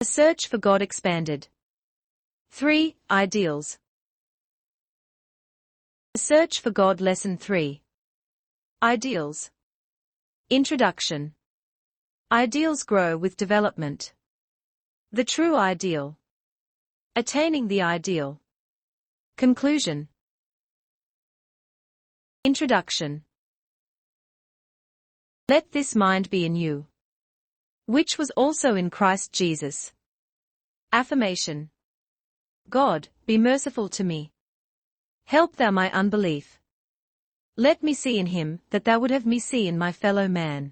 A search for God expanded. 3. Ideals. A search for God Lesson 3. Ideals. Introduction. Ideals grow with development. The true ideal. Attaining the ideal. Conclusion. Introduction. Let this mind be in you, which was also in Christ Jesus. Affirmation. God, be merciful to me. Help thou my unbelief. Let me see in him that thou would have me see in my fellow man.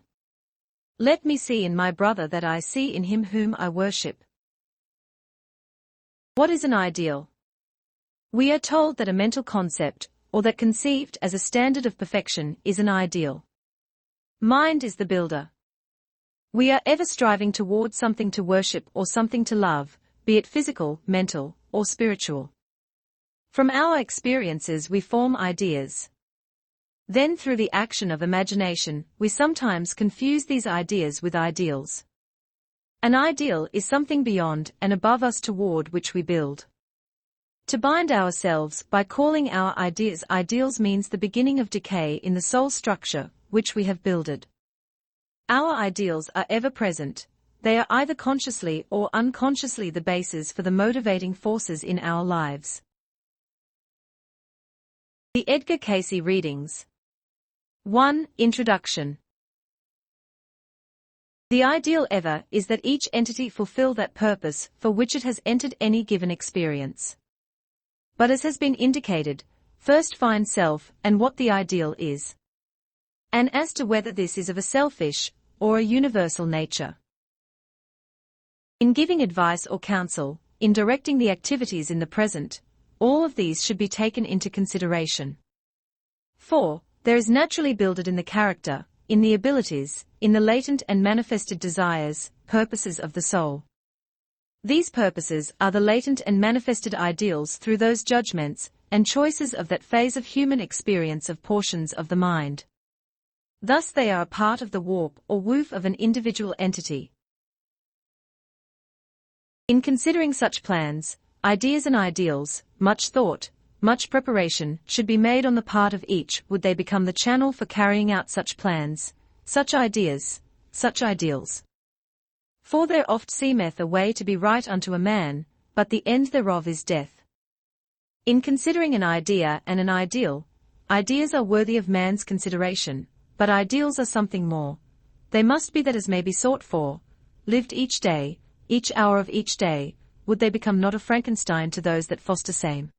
Let me see in my brother that I see in him whom I worship. What is an ideal? We are told that a mental concept, or that conceived as a standard of perfection, is an ideal. Mind is the builder. We are ever striving toward something to worship or something to love, be it physical, mental, or spiritual. From our experiences we form ideas. Then through the action of imagination, we sometimes confuse these ideas with ideals. An ideal is something beyond and above us toward which we build. To bind ourselves by calling our ideas ideals means the beginning of decay in the soul structure which we have builded. Our ideals are ever present. They are either consciously or unconsciously the basis for the motivating forces in our lives. The Edgar Cayce readings. 1. Introduction. The ideal ever is that each entity fulfill that purpose for which it has entered any given experience. But as has been indicated, first find self and what the ideal is, and as to whether this is of a selfish or a universal nature. In giving advice or counsel, in directing the activities in the present, all of these should be taken into consideration. 4. There is naturally builded in the character, in the abilities, in the latent and manifested desires, purposes of the soul. These purposes are the latent and manifested ideals through those judgments and choices of that phase of human experience of portions of the mind. Thus they are a part of the warp or woof of an individual entity. In considering such plans, ideas and ideals, much thought, much preparation should be made on the part of each would they become the channel for carrying out such plans, such ideas, such ideals. For there oft seemeth a way to be right unto a man, but the end thereof is death. In considering an idea and an ideal, ideas are worthy of man's consideration, but ideals are something more. They must be that as may be sought for, lived each day, each hour of each day, would they become not a Frankenstein to those that foster same.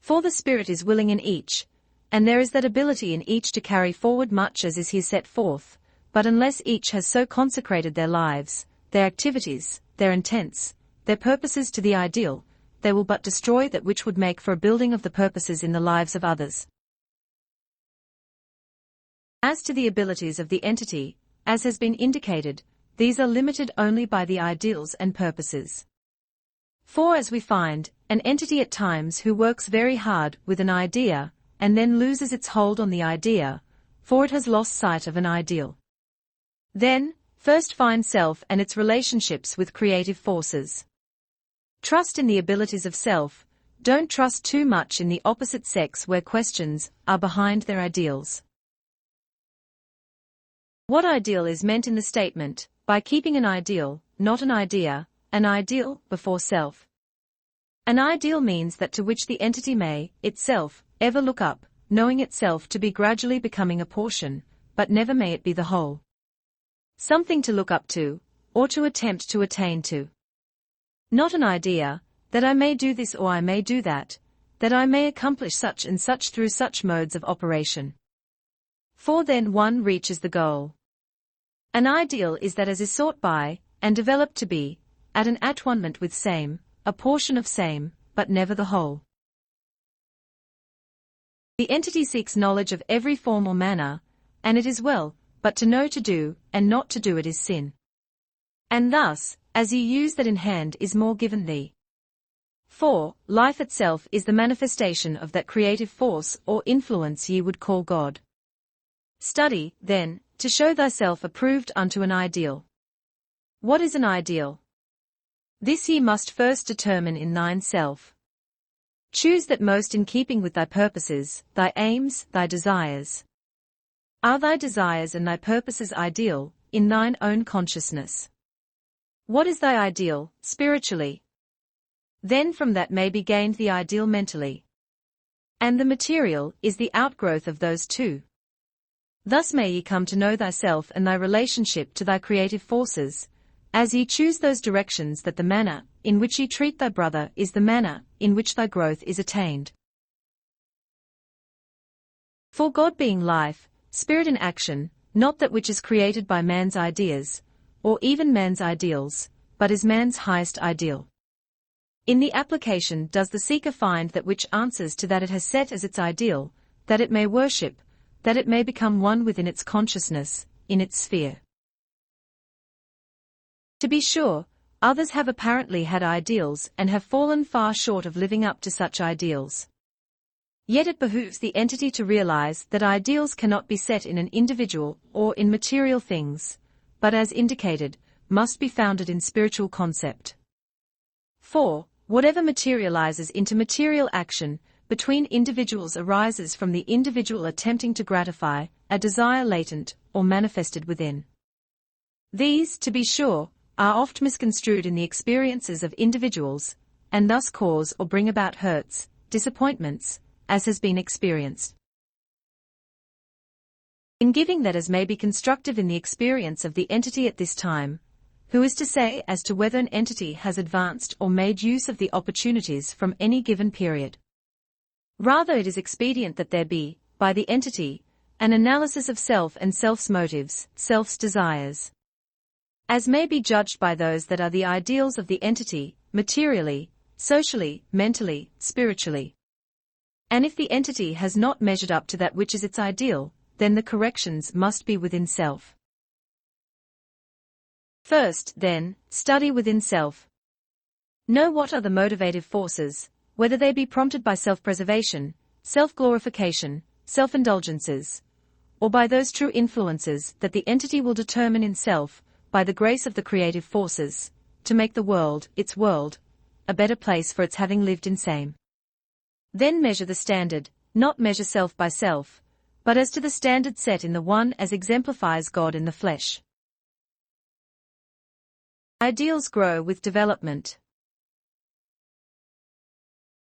For the spirit is willing in each, and there is that ability in each to carry forward much as is here set forth, but unless each has so consecrated their lives, their activities, their intents, their purposes to the ideal, they will but destroy that which would make for a building of the purposes in the lives of others. As to the abilities of the entity, as has been indicated, these are limited only by the ideals and purposes. For as we find, an entity at times who works very hard with an idea, and then loses its hold on the idea, for it has lost sight of an ideal. Then, first find self and its relationships with creative forces. Trust in the abilities of self, don't trust too much in the opposite sex where questions are behind their ideals. What ideal is meant in the statement, by keeping an ideal, not an ideal, before self? An ideal means that to which the entity may, itself, ever look up, knowing itself to be gradually becoming a portion, but never may it be the whole. Something to look up to, or to attempt to attain to. Not an idea, that I may do this or I may do that I may accomplish such and such through such modes of operation. For then one reaches the goal. An ideal is that as is sought by, and developed to be, at an at-one-ment with same, a portion of same, but never the whole. The entity seeks knowledge of every form or manner, and it is well, but to know to do, and not to do it is sin. And thus, as ye use that in hand is more given thee. For, life itself is the manifestation of that creative force or influence ye would call God. Study, then, to show thyself approved unto an ideal. What is an ideal? This ye must first determine in thine self. Choose that most in keeping with thy purposes, thy aims, thy desires. Are thy desires and thy purposes ideal, in thine own consciousness? What is thy ideal, spiritually? Then from that may be gained the ideal mentally. And the material is the outgrowth of those two. Thus may ye come to know thyself and thy relationship to thy creative forces, as ye choose those directions that the manner in which ye treat thy brother is the manner in which thy growth is attained. For God being life, spirit in action, not that which is created by man's ideas, or even man's ideals, but is man's highest ideal. In the application does the seeker find that which answers to that it has set as its ideal, that it may worship, that it may become one within its consciousness, in its sphere. To be sure, others have apparently had ideals and have fallen far short of living up to such ideals. Yet it behooves the entity to realize that ideals cannot be set in an individual or in material things, but as indicated, must be founded in spiritual concept. For, whatever materializes into material action between individuals arises from the individual attempting to gratify a desire latent or manifested within. These, to be sure, are oft misconstrued in the experiences of individuals, and thus cause or bring about hurts, disappointments, as has been experienced. In giving that as may be constructive in the experience of the entity at this time, who is to say as to whether an entity has advanced or made use of the opportunities from any given period. Rather it is expedient that there be, by the entity, an analysis of self and self's motives, self's desires, as may be judged by those that are the ideals of the entity, materially, socially, mentally, spiritually. And if the entity has not measured up to that which is its ideal, then the corrections must be within self. First, then, study within self. Know what are the motivative forces, whether they be prompted by self-preservation, self-glorification, self-indulgences, or by those true influences that the entity will determine in self, by the grace of the creative forces, to make the world, its world, a better place for its having lived in same. Then measure the standard, not measure self by self, but as to the standard set in the one as exemplifies God in the flesh. Ideals grow with development.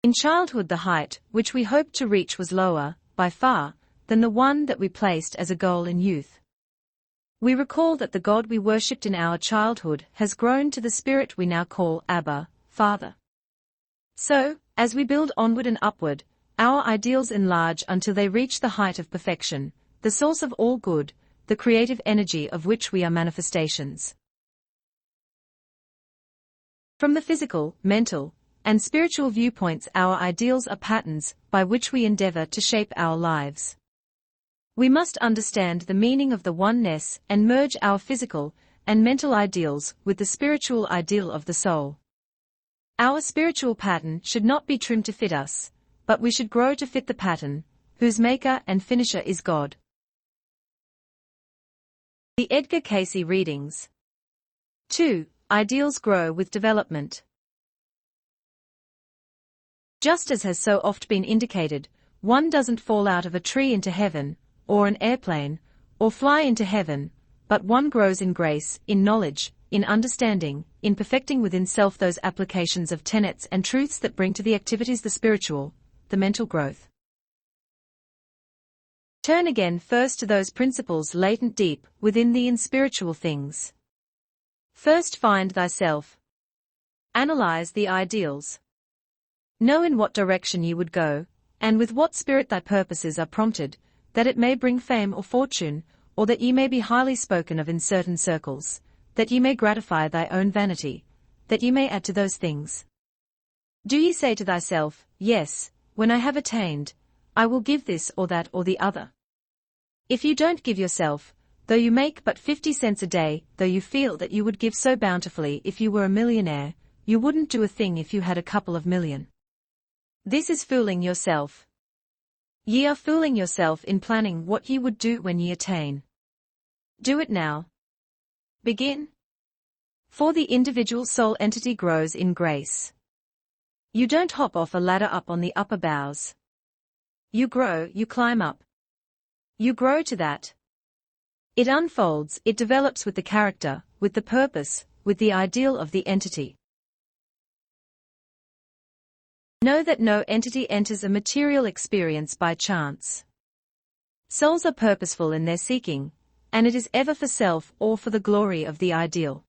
In childhood the height which we hoped to reach was lower, by far, than the one that we placed as a goal in youth. We recall that the God we worshipped in our childhood has grown to the spirit we now call Abba, Father. So, as we build onward and upward, our ideals enlarge until they reach the height of perfection, the source of all good, the creative energy of which we are manifestations. From the physical, mental, and spiritual viewpoints our ideals are patterns by which we endeavor to shape our lives. We must understand the meaning of the oneness and merge our physical and mental ideals with the spiritual ideal of the soul. Our spiritual pattern should not be trimmed to fit us, but we should grow to fit the pattern, whose maker and finisher is God. The Edgar Cayce readings. 2. Ideals grow with development. Just as has so oft been indicated, one doesn't fall out of a tree into heaven, or an airplane, or fly into heaven, but one grows in grace, in knowledge, in understanding, in perfecting within self those applications of tenets and truths that bring to the activities the spiritual, the mental growth. Turn again first to those principles latent deep within thee in spiritual things. First find thyself. Analyze the ideals. Know in what direction ye would go, and with what spirit thy purposes are prompted, that it may bring fame or fortune, or that ye may be highly spoken of in certain circles, that ye may gratify thy own vanity, that ye may add to those things. Do ye say to thyself, yes, when I have attained, I will give this or that or the other? If you don't give yourself, though you make but 50 cents a day, though you feel that you would give so bountifully if you were a millionaire, you wouldn't do a thing if you had a couple of million. This is fooling yourself. Ye are fooling yourself in planning what ye would do when ye attain. Do it now. Begin. For the individual soul entity grows in grace. You don't hop off a ladder up on the upper boughs. You grow, you climb up. You grow to that. It unfolds, it develops with the character, with the purpose, with the ideal of the entity. Know that no entity enters a material experience by chance. Souls are purposeful in their seeking, and it is ever for self or for the glory of the ideal.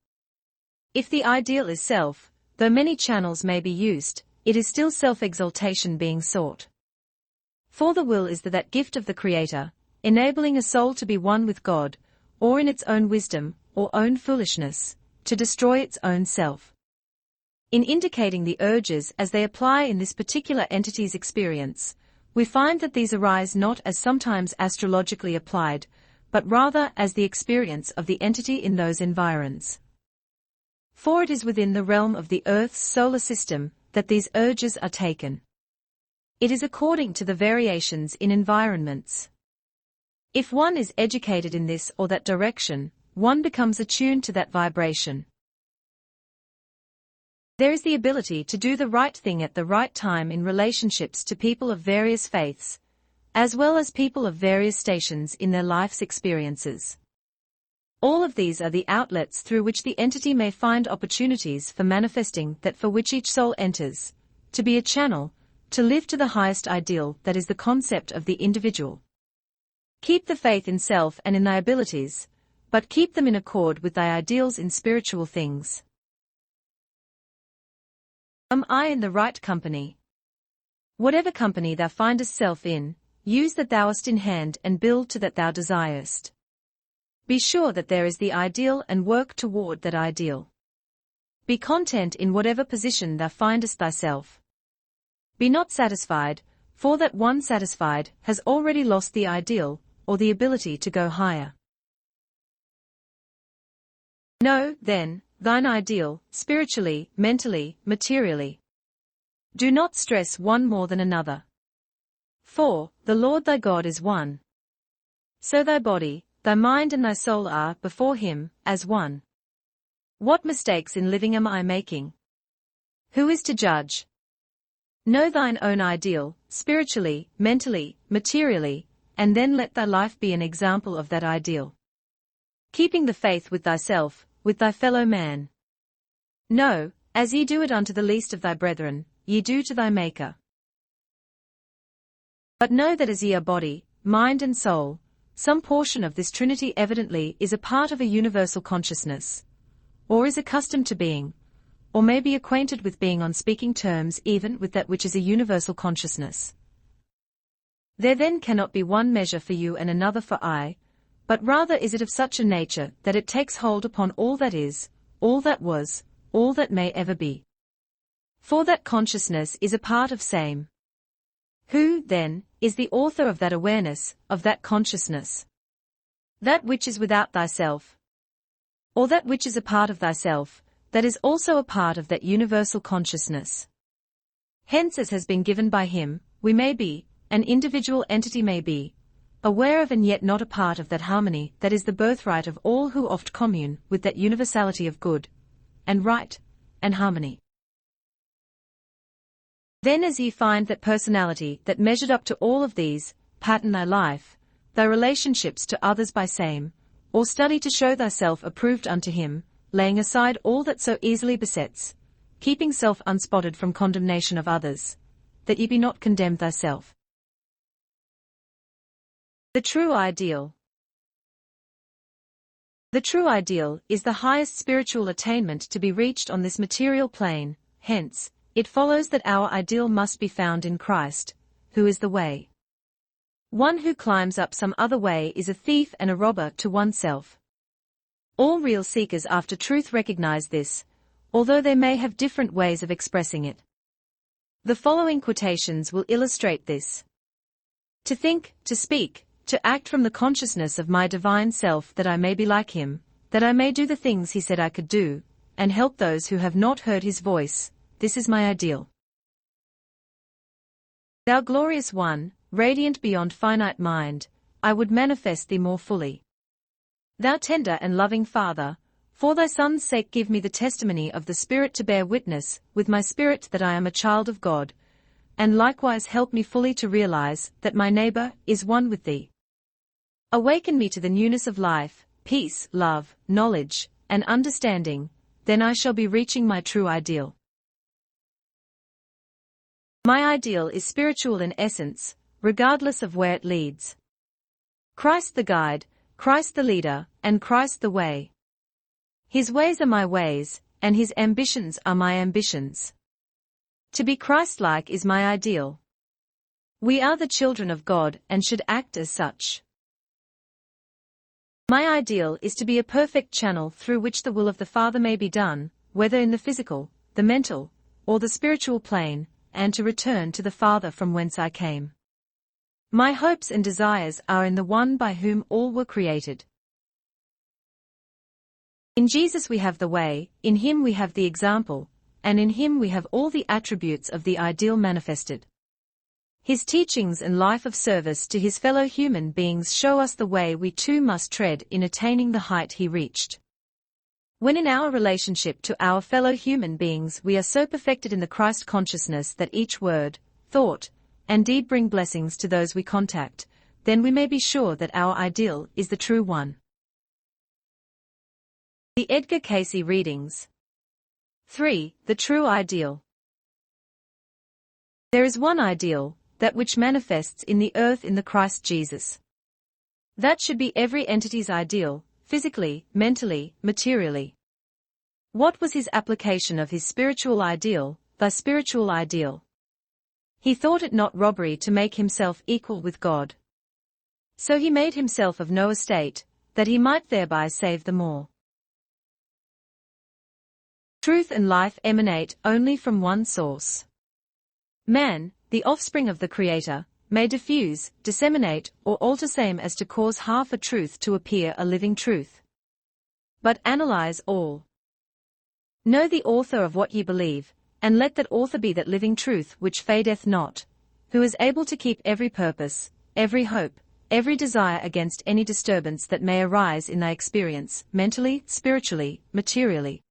If the ideal is self, though many channels may be used, it is still self-exaltation being sought. For the will is that gift of the Creator, enabling a soul to be one with God, or in its own wisdom, or own foolishness, to destroy its own self. In indicating the urges as they apply in this particular entity's experience, we find that these arise not as sometimes astrologically applied, but rather as the experience of the entity in those environs. For it is within the realm of the Earth's solar system that these urges are taken. It is according to the variations in environments. If one is educated in this or that direction, one becomes attuned to that vibration. There is the ability to do the right thing at the right time in relationships to people of various faiths, as well as people of various stations in their life's experiences. All of these are the outlets through which the entity may find opportunities for manifesting that for which each soul enters, to be a channel, to live to the highest ideal that is the concept of the individual. Keep the faith in self and in thy abilities, but keep them in accord with thy ideals in spiritual things. Am I in the right company? Whatever company thou findest self in, use that thou hast in hand and build to that thou desirest. Be sure that there is the ideal and work toward that ideal. Be content in whatever position thou findest thyself. Be not satisfied, for that one satisfied has already lost the ideal, or the ability to go higher. Know, then, thine ideal, spiritually, mentally, materially. Do not stress one more than another. For, the Lord thy God is one. So thy body, thy mind and thy soul are, before him, as one. What mistakes in living am I making? Who is to judge? Know thine own ideal, spiritually, mentally, materially, and then let thy life be an example of that ideal. Keeping the faith with thyself, with thy fellow man. Know, as ye do it unto the least of thy brethren, ye do to thy Maker. But know that as ye are body, mind and soul, some portion of this Trinity evidently is a part of a universal consciousness, or is accustomed to being, or may be acquainted with being on speaking terms even with that which is a universal consciousness. There then cannot be one measure for you and another for I, but rather is it of such a nature that it takes hold upon all that is, all that was, all that may ever be. For that consciousness is a part of same. Who, then, is the author of that awareness, of that consciousness? That which is without thyself. Or that which is a part of thyself, that is also a part of that universal consciousness. Hence, as has been given by him, we may be, an individual entity may be, aware of and yet not a part of that harmony that is the birthright of all who oft commune with that universality of good, and right, and harmony. Then as ye find that personality that measured up to all of these, pattern thy life, thy relationships to others by same, or study to show thyself approved unto him, laying aside all that so easily besets, keeping self unspotted from condemnation of others, that ye be not condemned thyself. The true ideal. The true ideal is the highest spiritual attainment to be reached on this material plane, hence, it follows that our ideal must be found in Christ, who is the way. One who climbs up some other way is a thief and a robber to oneself. All real seekers after truth recognize this, although they may have different ways of expressing it. The following quotations will illustrate this. To think, to speak, to act from the consciousness of my divine self that I may be like him, that I may do the things he said I could do, and help those who have not heard his voice, this is my ideal. Thou glorious one, radiant beyond finite mind, I would manifest thee more fully. Thou tender and loving Father, For thy Son's sake give me the testimony of the Spirit to bear witness with my spirit that I am a child of God, and likewise help me fully to realize that my neighbor is one with thee. Awaken me to the newness of life, peace, love, knowledge, and understanding, then I shall be reaching my true ideal. My ideal is spiritual in essence, regardless of where it leads. Christ the guide, Christ the leader, and Christ the way. His ways are my ways, and his ambitions are my ambitions. To be Christ-like is my ideal. We are the children of God and should act as such. My ideal is to be a perfect channel through which the will of the Father may be done, whether in the physical, the mental, or the spiritual plane, and to return to the Father from whence I came. My hopes and desires are in the one by whom all were created. In Jesus we have the way, in him we have the example, and in him we have all the attributes of the ideal manifested. His teachings and life of service to his fellow human beings show us the way we too must tread in attaining the height he reached. When in our relationship to our fellow human beings we are so perfected in the Christ consciousness that each word, thought, and deed bring blessings to those we contact, then we may be sure that our ideal is the true one. The Edgar Cayce Readings. 3. The True Ideal. There is one ideal, that which manifests in the earth in the Christ Jesus. That should be every entity's ideal, physically, mentally, materially. What was his application of his spiritual ideal, thy spiritual ideal? He thought it not robbery to make himself equal with God. So he made himself of no estate, that he might thereby save the more. Truth and life emanate only from one source. Man, the offspring of the Creator, may diffuse, disseminate, or alter same as to cause half a truth to appear a living truth. But analyze all. Know the author of what ye believe, and let that author be that living truth which fadeth not, who is able to keep every purpose, every hope, every desire against any disturbance that may arise in thy experience, mentally, spiritually, materially.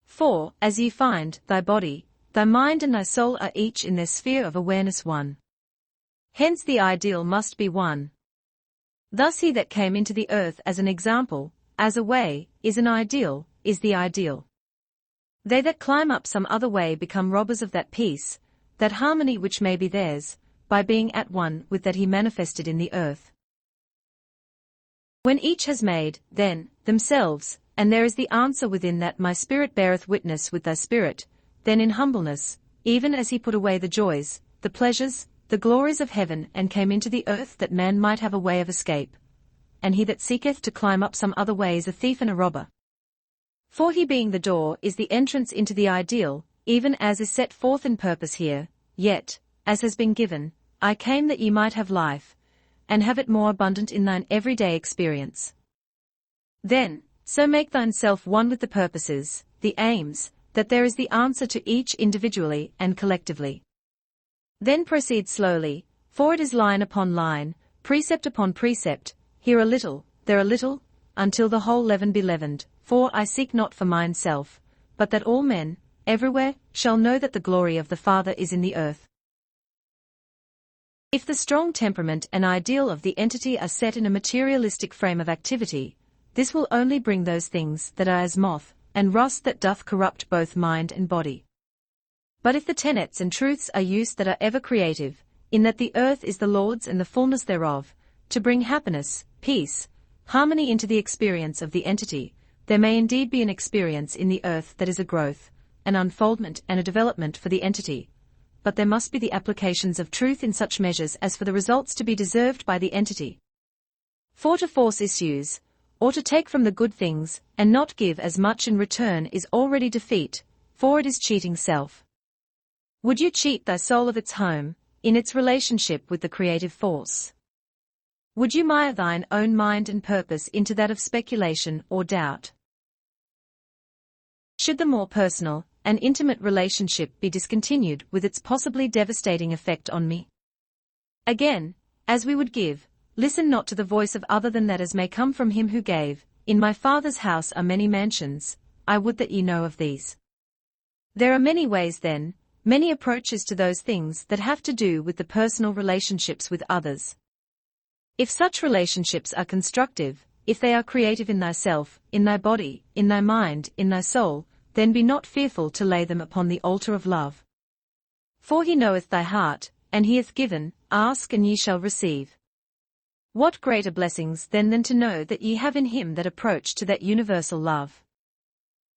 For, as ye find, thy body, thy mind and thy soul are each in their sphere of awareness one. Hence the ideal must be one. Thus he that came into the earth as an example, as a way, is an ideal, is the ideal. They that climb up some other way become robbers of that peace, that harmony which may be theirs, by being at one with that he manifested in the earth. When each has made, then, themselves, and there is the answer within that my spirit beareth witness with thy spirit, then in humbleness, even as he put away the joys, the pleasures, the glories of heaven and came into the earth that man might have a way of escape. And he that seeketh to climb up some other way is a thief and a robber. For he being the door is the entrance into the ideal, even as is set forth in purpose here, yet, as has been given, I came that ye might have life, and have it more abundant in thine everyday experience. Then, so make thine self one with the purposes, the aims, that there is the answer to each individually and collectively. Then proceed slowly, for it is line upon line, precept upon precept, here a little, there a little, until the whole leaven be leavened, for I seek not for mine self, but that all men, everywhere, shall know that the glory of the Father is in the earth. If the strong temperament and ideal of the entity are set in a materialistic frame of activity, this will only bring those things that are as moth, and rust that doth corrupt both mind and body. But if the tenets and truths are used that are ever creative, in that the earth is the Lord's and the fullness thereof, to bring happiness, peace, harmony into the experience of the entity, there may indeed be an experience in the earth that is a growth, an unfoldment and a development for the entity, but there must be the applications of truth in such measures as for the results to be deserved by the entity. For to force issues, or to take from the good things, and not give as much in return is already defeat, for it is cheating self. Would you cheat thy soul of its home, in its relationship with the creative force? Would you mire thine own mind and purpose into that of speculation or doubt? Should the more personal and intimate relationship be discontinued with its possibly devastating effect on me? Again, as we would give, listen not to the voice of other than that as may come from him who gave, "In my Father's house are many mansions, I would that ye know of these." There are many ways then, many approaches to those things that have to do with the personal relationships with others. If such relationships are constructive, if they are creative in thyself, in thy body, in thy mind, in thy soul, then be not fearful to lay them upon the altar of love. For he knoweth thy heart, and he hath given, ask and ye shall receive. What greater blessings then than to know that ye have in him that approach to that universal love?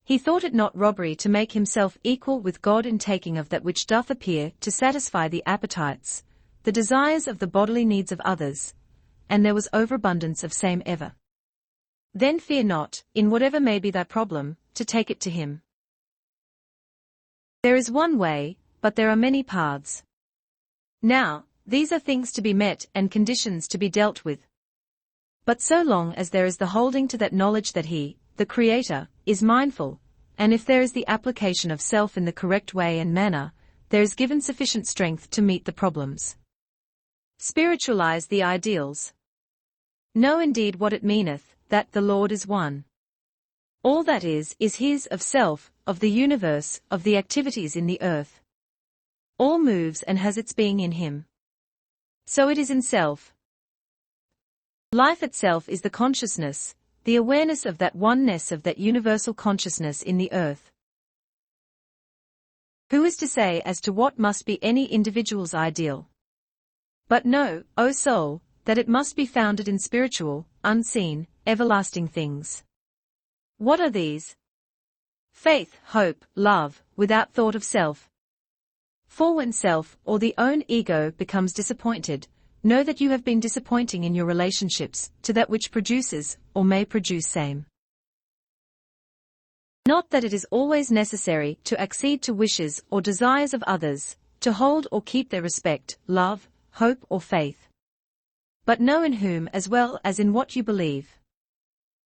He thought it not robbery to make himself equal with God in taking of that which doth appear to satisfy the appetites, the desires of the bodily needs of others, and there was overabundance of same ever. Then fear not, in whatever may be thy problem, to take it to him. There is one way, but there are many paths. Now, these are things to be met and conditions to be dealt with. But so long as there is the holding to that knowledge that he, the Creator, is mindful, and if there is the application of self in the correct way and manner, there is given sufficient strength to meet the problems. Spiritualize the ideals. Know indeed what it meaneth, that the Lord is one. All that is his of self, of the universe, of the activities in the earth. All moves and has its being in him. So it is in self. Life itself is the consciousness, the awareness of that oneness of that universal consciousness in the earth. Who is to say as to what must be any individual's ideal? But know, O soul, that it must be founded in spiritual, unseen, everlasting things. What are these? Faith, hope, love, without thought of self. For when self or the own ego becomes disappointed, know that you have been disappointing in your relationships to that which produces or may produce same. Not that it is always necessary to accede to wishes or desires of others, to hold or keep their respect, love, hope or faith. But know in whom as well as in what you believe.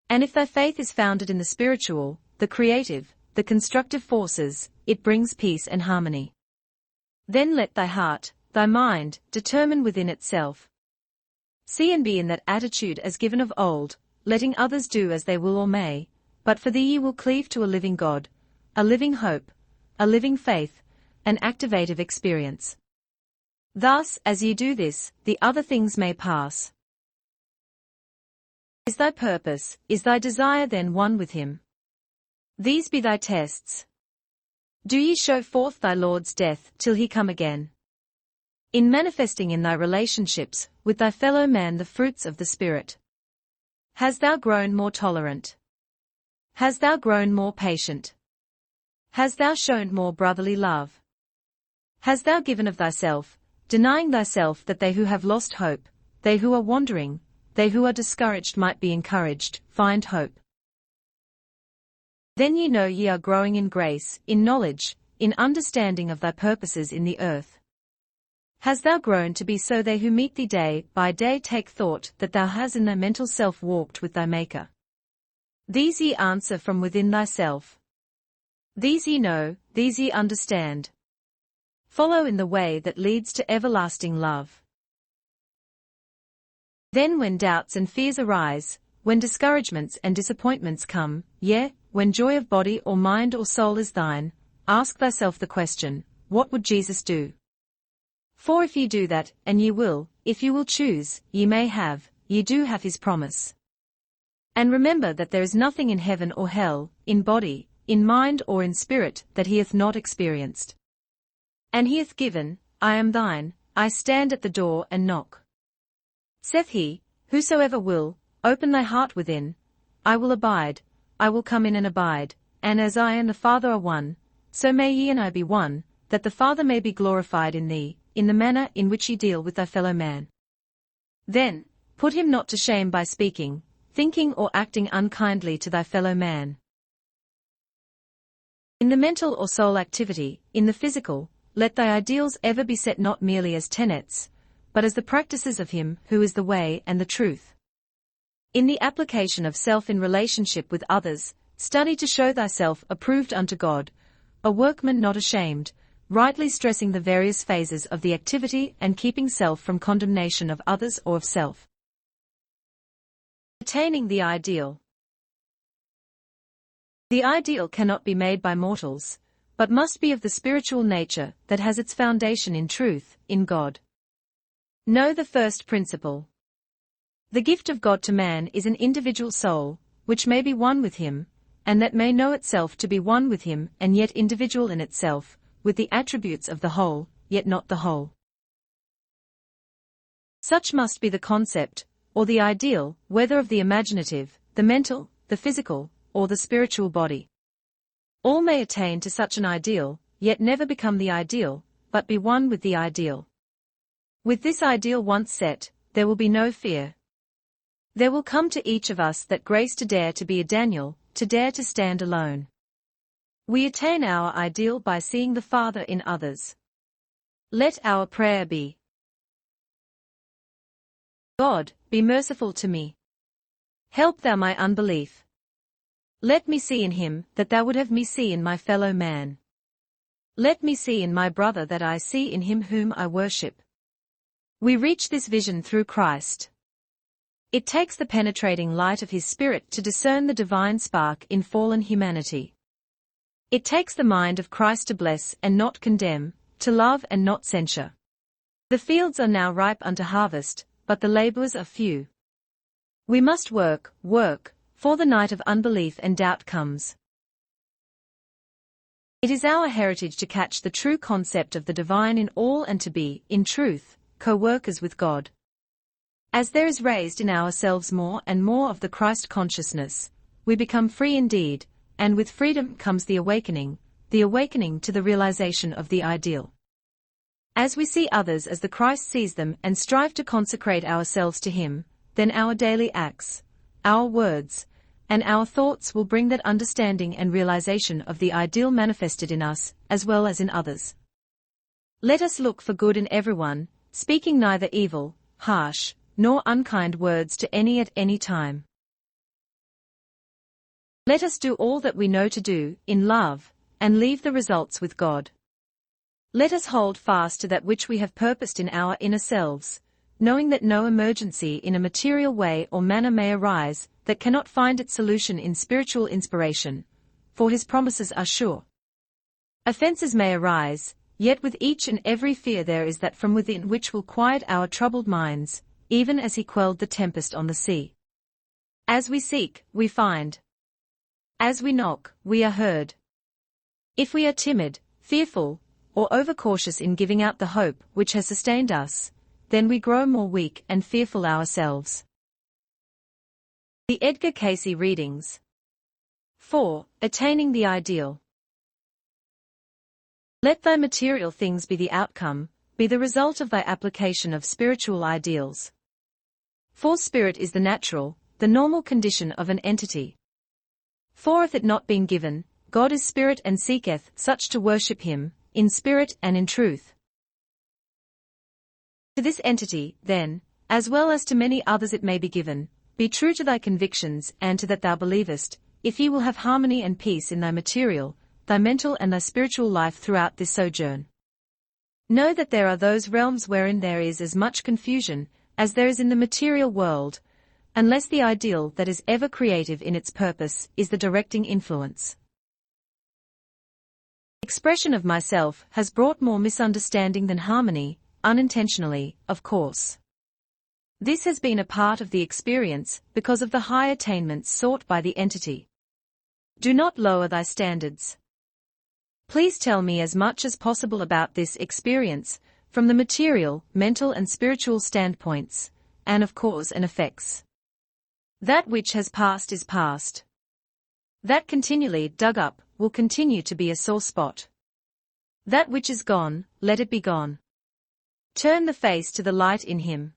And if thy faith is founded in the spiritual, the creative, the constructive forces, it brings peace and harmony. Then let thy heart, thy mind, determine within itself. See and be in that attitude as given of old, letting others do as they will or may, but for thee ye will cleave to a living God, a living hope, a living faith, an activative experience. Thus, as ye do this, the other things may pass. Is thy purpose, is thy desire then one with him? These be thy tests. Do ye show forth thy Lord's death till he come again? In manifesting in thy relationships with thy fellow man the fruits of the Spirit. Hast thou grown more tolerant? Hast thou grown more patient? Hast thou shown more brotherly love? Hast thou given of thyself, denying thyself that they who have lost hope, they who are wandering, they who are discouraged might be encouraged, find hope? Then ye know ye are growing in grace, in knowledge, in understanding of thy purposes in the earth. Hast thou grown to be so they who meet thee day by day take thought that thou hast in thy mental self walked with thy Maker? These ye answer from within thyself. These ye know, these ye understand. Follow in the way that leads to everlasting love. Then when doubts and fears arise, when discouragements and disappointments come, yea, when joy of body or mind or soul is thine, ask thyself the question, what would Jesus do? For if ye do that, and ye will, if you will choose, ye may have, ye do have his promise. And remember that there is nothing in heaven or hell, in body, in mind or in spirit, that he hath not experienced. And he hath given, I am thine, I stand at the door and knock. Saith he, whosoever will, open thy heart within, I will abide, I will come in and abide, and as I and the Father are one, so may ye and I be one, that the Father may be glorified in thee, in the manner in which ye deal with thy fellow man. Then, put him not to shame by speaking, thinking or acting unkindly to thy fellow man. In the mental or soul activity, in the physical, let thy ideals ever be set not merely as tenets, but as the practices of him who is the way and the truth. In the application of self in relationship with others, study to show thyself approved unto God, a workman not ashamed, rightly stressing the various phases of the activity and keeping self from condemnation of others or of self. Attaining the ideal. The ideal cannot be made by mortals, but must be of the spiritual nature that has its foundation in truth, in God. Know the first principle. The gift of God to man is an individual soul, which may be one with him, and that may know itself to be one with him and yet individual in itself, with the attributes of the whole, yet not the whole. Such must be the concept, or the ideal, whether of the imaginative, the mental, the physical, or the spiritual body. All may attain to such an ideal, yet never become the ideal, but be one with the ideal. With this ideal once set, there will be no fear. There will come to each of us that grace to dare to be a Daniel, to dare to stand alone. We attain our ideal by seeing the Father in others. Let our prayer be: God, be merciful to me. Help thou my unbelief. Let me see in him that thou would have me see in my fellow man. Let me see in my brother that I see in him whom I worship. We reach this vision through Christ. It takes the penetrating light of his Spirit to discern the divine spark in fallen humanity. It takes the mind of Christ to bless and not condemn, to love and not censure. The fields are now ripe unto harvest, but the laborers are few. We must work, for the night of unbelief and doubt comes. It is our heritage to catch the true concept of the divine in all and to be, in truth, co-workers with God. As there is raised in ourselves more and more of the Christ consciousness, we become free indeed, and with freedom comes the awakening to the realization of the ideal. As we see others as the Christ sees them and strive to consecrate ourselves to him, then our daily acts, our words, and our thoughts will bring that understanding and realization of the ideal manifested in us, as well as in others. Let us look for good in everyone, speaking neither evil, harsh, nor unkind words to any at any time. Let us do all that we know to do, in love, and leave the results with God. Let us hold fast to that which we have purposed in our inner selves, knowing that no emergency in a material way or manner may arise that cannot find its solution in spiritual inspiration, for his promises are sure. Offenses may arise, yet with each and every fear there is that from within which will quiet our troubled minds, even as he quelled the tempest on the sea. As we seek, we find. As we knock, we are heard. If we are timid, fearful, or overcautious in giving out the hope which has sustained us, then we grow more weak and fearful ourselves. The Edgar Cayce readings. 4. Attaining the ideal. Let thy material things be the outcome, be the result of thy application of spiritual ideals. For spirit is the natural, the normal condition of an entity. For if it not been given, God is spirit and seeketh such to worship him, in spirit and in truth. To this entity, then, as well as to many others it may be given, be true to thy convictions and to that thou believest, if ye will have harmony and peace in thy material, thy mental and thy spiritual life throughout this sojourn. Know that there are those realms wherein there is as much confusion as there is in the material world, unless the ideal that is ever creative in its purpose is the directing influence. Expression of myself has brought more misunderstanding than harmony, unintentionally, of course. This has been a part of the experience because of the high attainments sought by the entity. Do not lower thy standards. Please tell me as much as possible about this experience, from the material, mental and spiritual standpoints, and of cause and effects. That which has passed is past. That continually dug up will continue to be a sore spot. That which is gone, let it be gone. Turn the face to the light in him.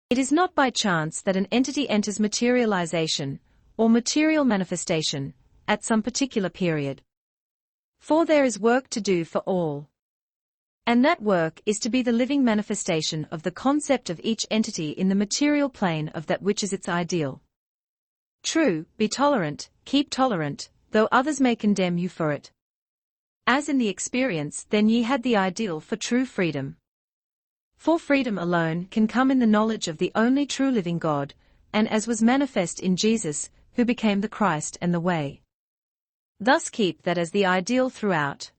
It is not by chance that an entity enters materialization, or material manifestation, at some particular period. For there is work to do for all. And that work is to be the living manifestation of the concept of each entity in the material plane of that which is its ideal. True, be tolerant, keep tolerant, though others may condemn you for it. As in the experience, then ye had the ideal for true freedom. For freedom alone can come in the knowledge of the only true living God, and as was manifest in Jesus, who became the Christ and the way. Thus keep that as the ideal throughout.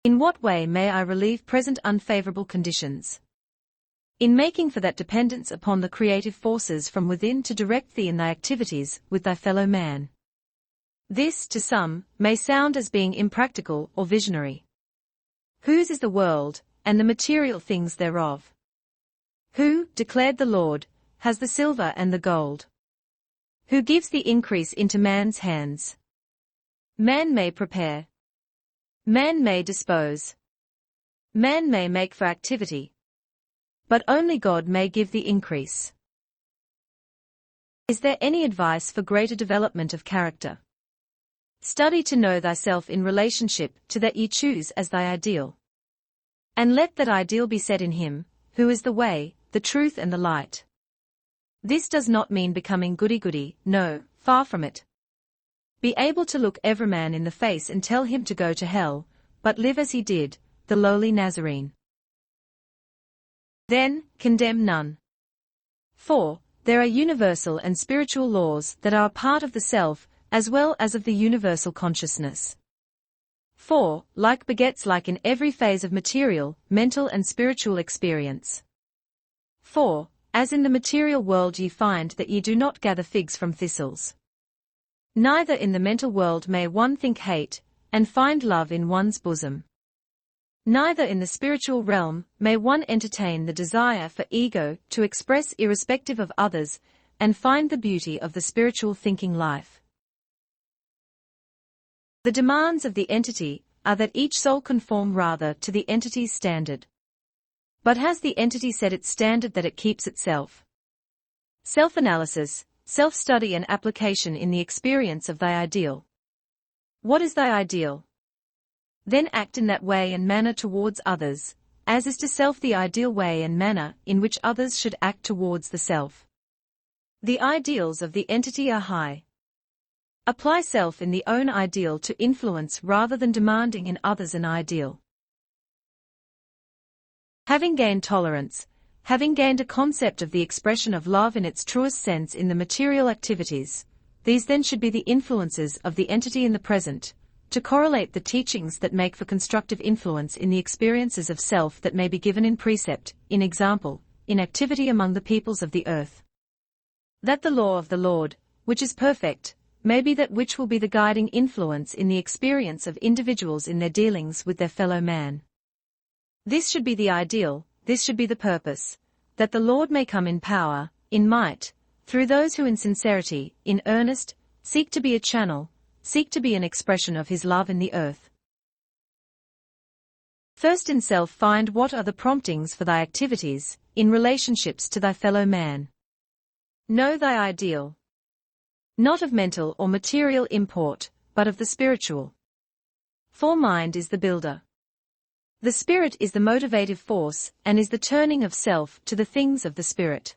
In what way may I relieve present unfavorable conditions? In making for that dependence upon the creative forces from within to direct thee in thy activities with thy fellow man. This, to some, may sound as being impractical or visionary. Whose is the world, and the material things thereof? Who, declared the Lord, has the silver and the gold? Who gives the increase into man's hands? Man may prepare. Man may dispose. Man may make for activity. But only God may give the increase. Is there any advice for greater development of character? Study to know thyself in relationship to that ye choose as thy ideal. And let that ideal be set in him, who is the way, the truth and the light. This does not mean becoming goody-goody, no, far from it. Be able to look every man in the face and tell him to go to hell, but live as he did, the lowly Nazarene. Then, condemn none. For, there are universal and spiritual laws that are a part of the self, as well as of the universal consciousness. For, like begets like in every phase of material, mental and spiritual experience. For, as in the material world ye find that ye do not gather figs from thistles. Neither in the mental world may one think hate, and find love in one's bosom. Neither in the spiritual realm may one entertain the desire for ego to express irrespective of others, and find the beauty of the spiritual thinking life. The demands of the entity are that each soul conform rather to the entity's standard. But has the entity set its standard that it keeps itself? Self-analysis, self-study and application in the experience of thy ideal. What is thy ideal? Then act in that way and manner towards others, as is to self the ideal way and manner in which others should act towards the self. The ideals of the entity are high. Apply self in the own ideal to influence rather than demanding in others an ideal. Having gained tolerance, having gained a concept of the expression of love in its truest sense in the material activities, these then should be the influences of the entity in the present, to correlate the teachings that make for constructive influence in the experiences of self that may be given in precept, in example, in activity among the peoples of the earth. That the law of the Lord, which is perfect, may be that which will be the guiding influence in the experience of individuals in their dealings with their fellow man. This should be the ideal, this should be the purpose, that the Lord may come in power, in might, through those who in sincerity, in earnest, seek to be a channel, seek to be an expression of his love in the earth. First in self find what are the promptings for thy activities, in relationships to thy fellow man. Know thy ideal. Not of mental or material import, but of the spiritual. For mind is the builder. The spirit is the motivative force and is the turning of self to the things of the spirit.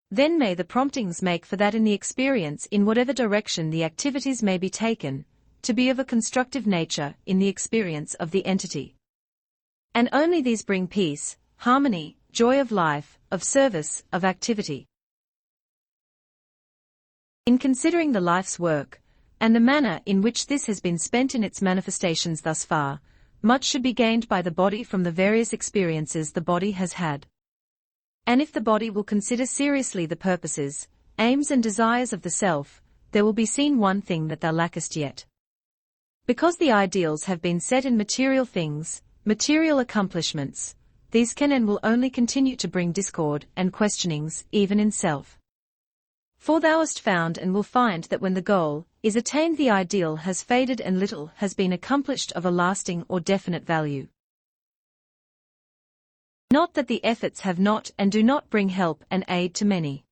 Then may the promptings make for that in the experience in whatever direction the activities may be taken, to be of a constructive nature in the experience of the entity. And only these bring peace, harmony, joy of life, of service, of activity. In considering the life's work, and the manner in which this has been spent in its manifestations thus far, much should be gained by the body from the various experiences the body has had. And if the body will consider seriously the purposes, aims and desires of the self, there will be seen one thing that thou lackest yet. Because the ideals have been set in material things, material accomplishments, these can and will only continue to bring discord and questionings even in self. For thou hast found and will find that when the goal is attained the ideal has faded and little has been accomplished of a lasting or definite value. Not that the efforts have not and do not bring help and aid to many.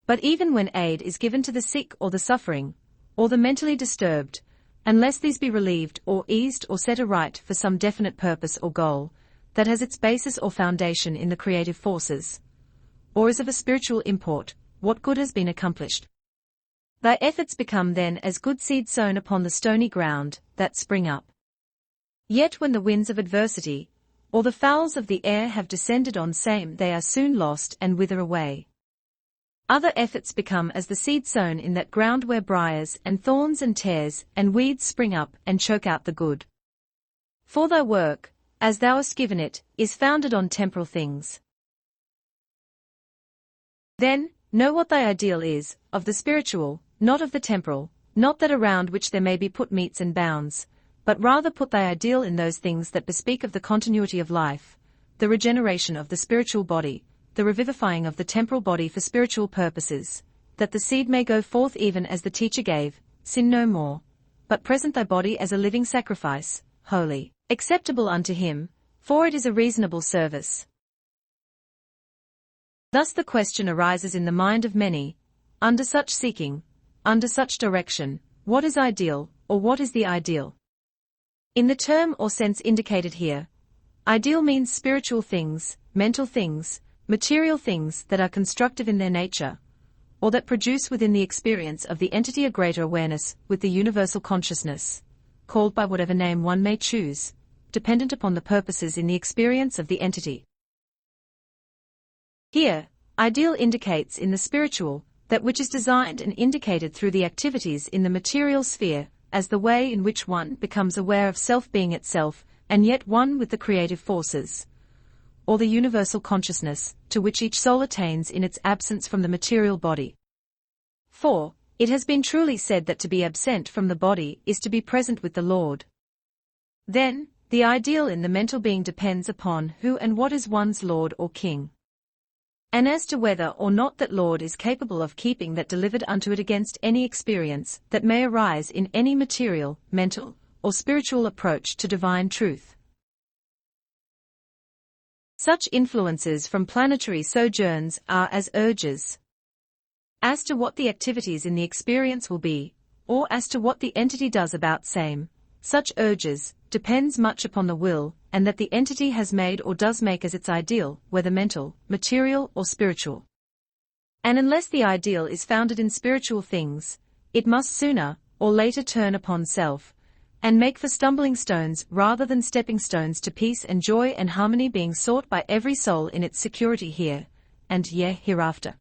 But even when aid is given to the sick or the suffering, or the mentally disturbed, unless these be relieved or eased or set aright for some definite purpose or goal, that has its basis or foundation in the creative forces, or is of a spiritual import, what good has been accomplished? Thy efforts become then as good seed sown upon the stony ground, that spring up. Yet when the winds of adversity, or the fowls of the air have descended on same they are soon lost and wither away. Other efforts become as the seed sown in that ground where briars and thorns and tares and weeds spring up and choke out the good. For thy work, as thou hast given it, is founded on temporal things. Then, know what thy ideal is, of the spiritual, not of the temporal, not that around which there may be put metes and bounds, but rather put thy ideal in those things that bespeak of the continuity of life, the regeneration of the spiritual body, the revivifying of the temporal body for spiritual purposes, that the seed may go forth even as the teacher gave, sin no more, but present thy body as a living sacrifice, holy, acceptable unto him, for it is a reasonable service. Thus the question arises in the mind of many, under such seeking, under such direction, what is ideal, or what is the ideal? In the term or sense indicated here, ideal means spiritual things, mental things, material things that are constructive in their nature, or that produce within the experience of the entity a greater awareness with the universal consciousness, called by whatever name one may choose, dependent upon the purposes in the experience of the entity. Here, ideal indicates in the spiritual that which is designed and indicated through the activities in the material sphere, as the way in which one becomes aware of self being itself, and yet one with the creative forces, or the universal consciousness, to which each soul attains in its absence from the material body. For, it has been truly said that to be absent from the body is to be present with the Lord. Then, the ideal in the mental being depends upon who and what is one's Lord or King. And as to whether or not that Lord is capable of keeping that delivered unto it against any experience that may arise in any material, mental, or spiritual approach to divine truth. Such influences from planetary sojourns are as urges. As to what the activities in the experience will be, or as to what the entity does about same, such urges, depends much upon the will, and that the entity has made or does make as its ideal, whether mental, material or spiritual. And unless the ideal is founded in spiritual things, it must sooner or later turn upon self, and make for stumbling stones rather than stepping stones to peace and joy and harmony being sought by every soul in its security here, and hereafter.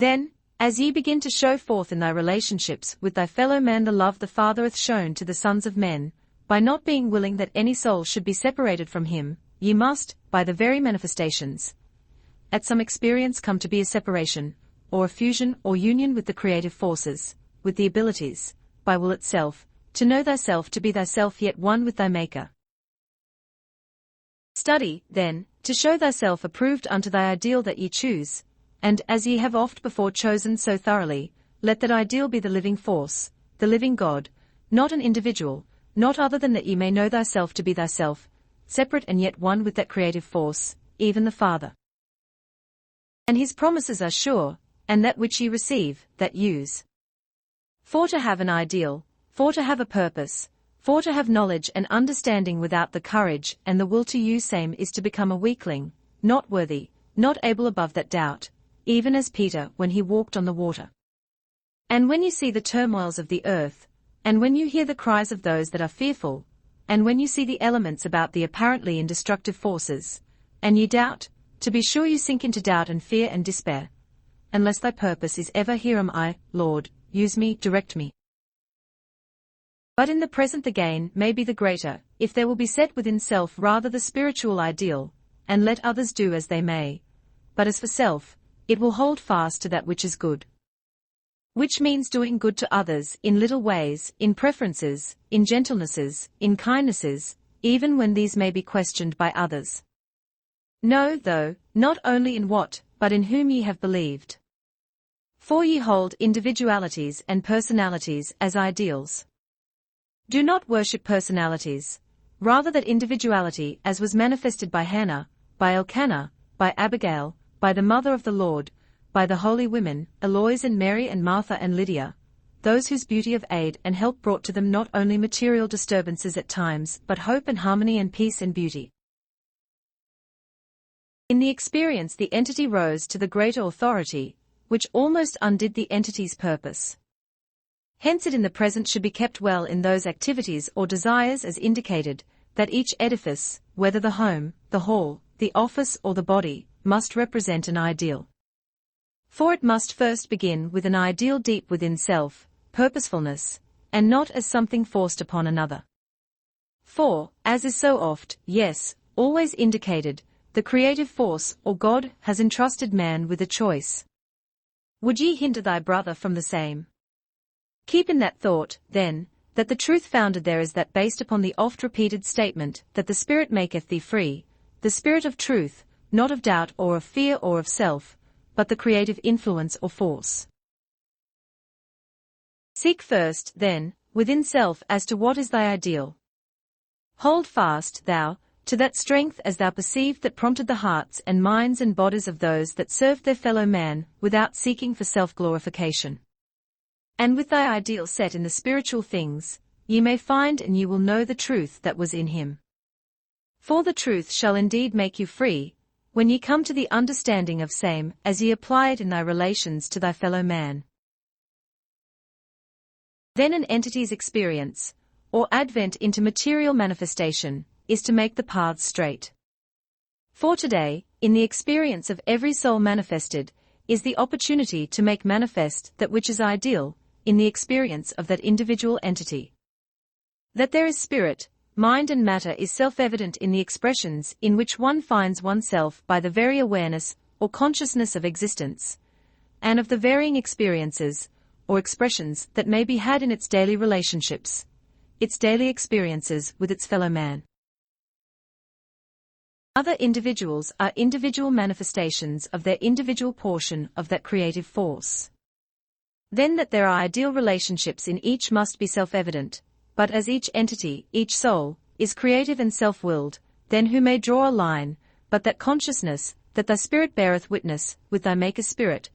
Then, as ye begin to show forth in thy relationships with thy fellow man the love the Father hath shown to the sons of men, by not being willing that any soul should be separated from him, ye must, by the very manifestations, at some experience come to be a separation, or a fusion or union with the creative forces, with the abilities, by will itself, to know thyself to be thyself yet one with thy Maker. Study, then, to show thyself approved unto thy ideal that ye choose, and as ye have oft before chosen so thoroughly, let that ideal be the living force, the living God, not an individual, not other than that ye may know thyself to be thyself, separate and yet one with that creative force, even the Father. And his promises are sure, and that which ye receive, that use. For to have an ideal, for to have a purpose, for to have knowledge and understanding without the courage and the will to use same is to become a weakling, not worthy, not able above that doubt, even as Peter when he walked on the water. And when you see the turmoils of the earth, and when you hear the cries of those that are fearful, and when you see the elements about the apparently indestructive forces, and ye doubt, to be sure you sink into doubt and fear and despair, unless thy purpose is ever here am I, Lord, use me, direct me. But in the present the gain may be the greater, if there will be set within self rather the spiritual ideal, and let others do as they may. But as for self, it will hold fast to that which is good. Which means doing good to others in little ways, in preferences, in gentlenesses, in kindnesses, even when these may be questioned by others. Know, though, not only in what, but in whom ye have believed. For ye hold individualities and personalities as ideals. Do not worship personalities, rather that individuality as was manifested by Hannah, by Elkanah, by Abigail, by the mother of the Lord, by the holy women, Eloise and Mary and Martha and Lydia, those whose beauty of aid and help brought to them not only material disturbances at times but hope and harmony and peace and beauty. In the experience the entity rose to the greater authority, which almost undid the entity's purpose. Hence it in the present should be kept well in those activities or desires as indicated, that each edifice, whether the home, the hall, the office or the body, must represent an ideal. For it must first begin with an ideal deep within self, purposefulness, and not as something forced upon another. For, as is so oft, yes, always indicated, the creative force or God has entrusted man with a choice. Would ye hinder thy brother from the same? Keep in that thought, then, that the truth founded there is that based upon the oft-repeated statement that the Spirit maketh thee free, the Spirit of truth, not of doubt or of fear or of self, but the creative influence or force. Seek first, then, within self as to what is thy ideal. Hold fast, thou, to that strength as thou perceived that prompted the hearts and minds and bodies of those that served their fellow man without seeking for self-glorification. And with thy ideal set in the spiritual things, ye may find and ye will know the truth that was in him. For the truth shall indeed make you free, when ye come to the understanding of same as ye apply it in thy relations to thy fellow man. Then an entity's experience, or advent into material manifestation, is to make the paths straight. For today, in the experience of every soul manifested, is the opportunity to make manifest that which is ideal, in the experience of that individual entity. That there is spirit, mind and matter is self-evident in the expressions in which one finds oneself by the very awareness or consciousness of existence, and of the varying experiences, or expressions that may be had in its daily relationships, its daily experiences with its fellow man. Other individuals are individual manifestations of their individual portion of that creative force. Then that there are ideal relationships in each must be self-evident, but as each entity, each soul, is creative and self-willed, then who may draw a line, but that consciousness, that thy spirit beareth witness, with thy Maker's spirit,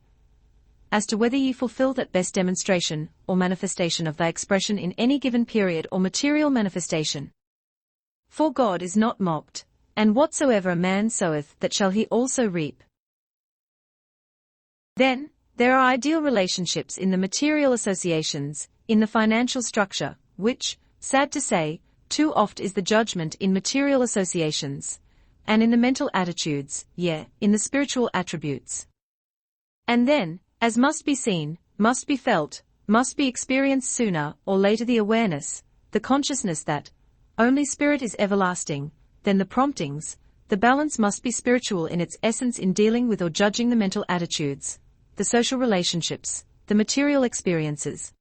as to whether ye fulfill that best demonstration, or manifestation of thy expression in any given period or material manifestation. For God is not mocked, and whatsoever a man soweth that shall he also reap. Then, there are ideal relationships in the material associations, in the financial structure, which, sad to say, too oft is the judgment in material associations, and in the mental attitudes, yea, in the spiritual attributes. And then, as must be seen, must be felt, must be experienced sooner or later the awareness, the consciousness that only spirit is everlasting, then the promptings, the balance must be spiritual in its essence in dealing with or judging the mental attitudes, the social relationships, the material experiences.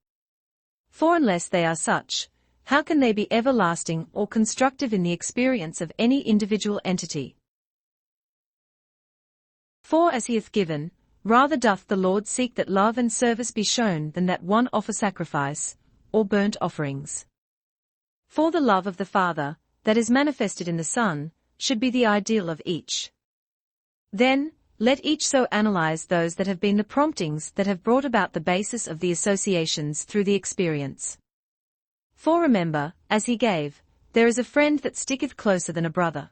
For unless they are such, how can they be everlasting or constructive in the experience of any individual entity? For as he hath given, rather doth the Lord seek that love and service be shown than that one offer sacrifice, or burnt offerings. For the love of the Father, that is manifested in the Son, should be the ideal of each. Then, let each so analyze those that have been the promptings that have brought about the basis of the associations through the experience. For remember, as he gave, there is a friend that sticketh closer than a brother.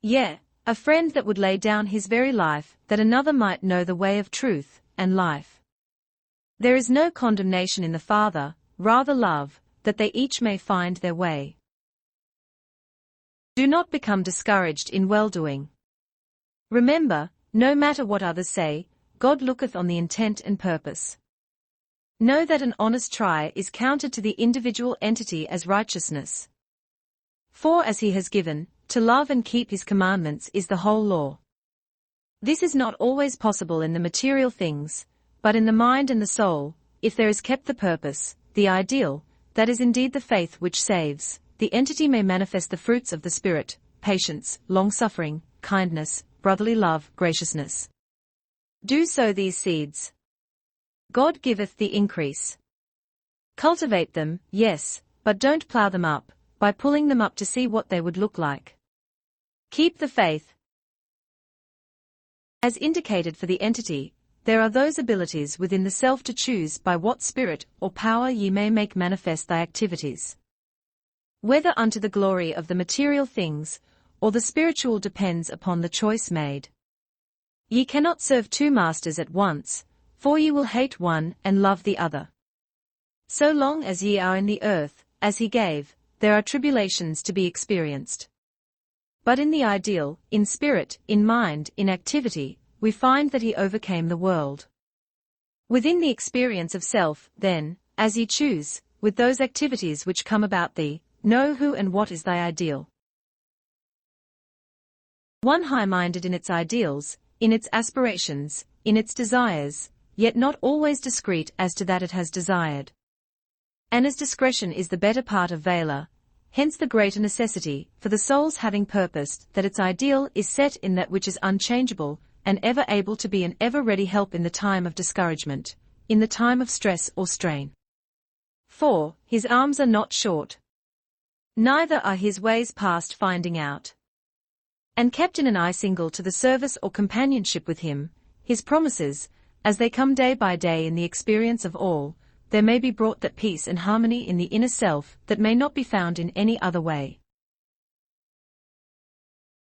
Yea, a friend that would lay down his very life, that another might know the way of truth, and life. There is no condemnation in the Father, rather love, that they each may find their way. Do not become discouraged in well-doing. Remember, no matter what others say, God looketh on the intent and purpose. Know that an honest try is counted to the individual entity as righteousness. For as he has given, to love and keep his commandments is the whole law. This is not always possible in the material things, but in the mind and the soul, if there is kept the purpose, the ideal, that is indeed the faith which saves, the entity may manifest the fruits of the Spirit, patience, long-suffering, kindness, brotherly love, graciousness. Do sow these seeds. God giveth the increase. Cultivate them, yes, but don't plow them up, by pulling them up to see what they would look like. Keep the faith. As indicated for the entity, there are those abilities within the self to choose by what spirit or power ye may make manifest thy activities. Whether unto the glory of the material things, or the spiritual depends upon the choice made. Ye cannot serve two masters at once, for ye will hate one and love the other. So long as ye are in the earth, as he gave, there are tribulations to be experienced. But in the ideal, in spirit, in mind, in activity, we find that he overcame the world. Within the experience of self, then, as ye choose, with those activities which come about thee, know who and what is thy ideal. One high-minded in its ideals, in its aspirations, in its desires, yet not always discreet as to that it has desired. And as discretion is the better part of valor, hence the greater necessity, for the soul's having purposed that its ideal is set in that which is unchangeable, and ever able to be an ever-ready help in the time of discouragement, in the time of stress or strain. For, his arms are not short. Neither are his ways past finding out. And kept in an eye single to the service or companionship with him, his promises, as they come day by day in the experience of all, there may be brought that peace and harmony in the inner self that may not be found in any other way.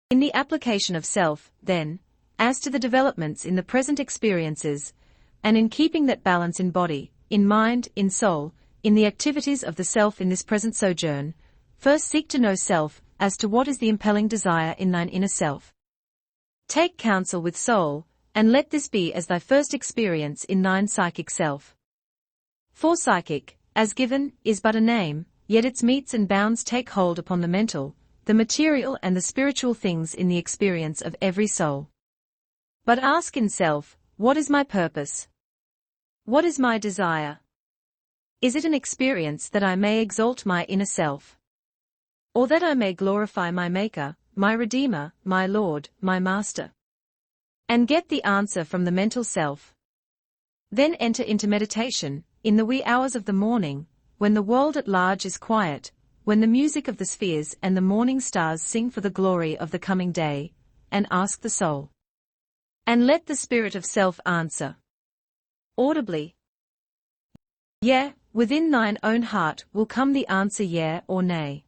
In the application of self, then, as to the developments in the present experiences, and in keeping that balance in body, in mind, in soul, in the activities of the self in this present sojourn, first seek to know self, as to what is the impelling desire in thine inner self. Take counsel with soul, and let this be as thy first experience in thine psychic self. For psychic, as given, is but a name, yet its metes and bounds take hold upon the mental, the material and the spiritual things in the experience of every soul. But ask in self, what is my purpose? What is my desire? Is it an experience that I may exalt my inner self? Or that I may glorify my Maker, my Redeemer, my Lord, my Master? And get the answer from the mental self. Then enter into meditation, in the wee hours of the morning, when the world at large is quiet, when the music of the spheres and the morning stars sing for the glory of the coming day, and ask the soul. And let the spirit of self answer audibly. Yea, within thine own heart will come the answer yea or nay.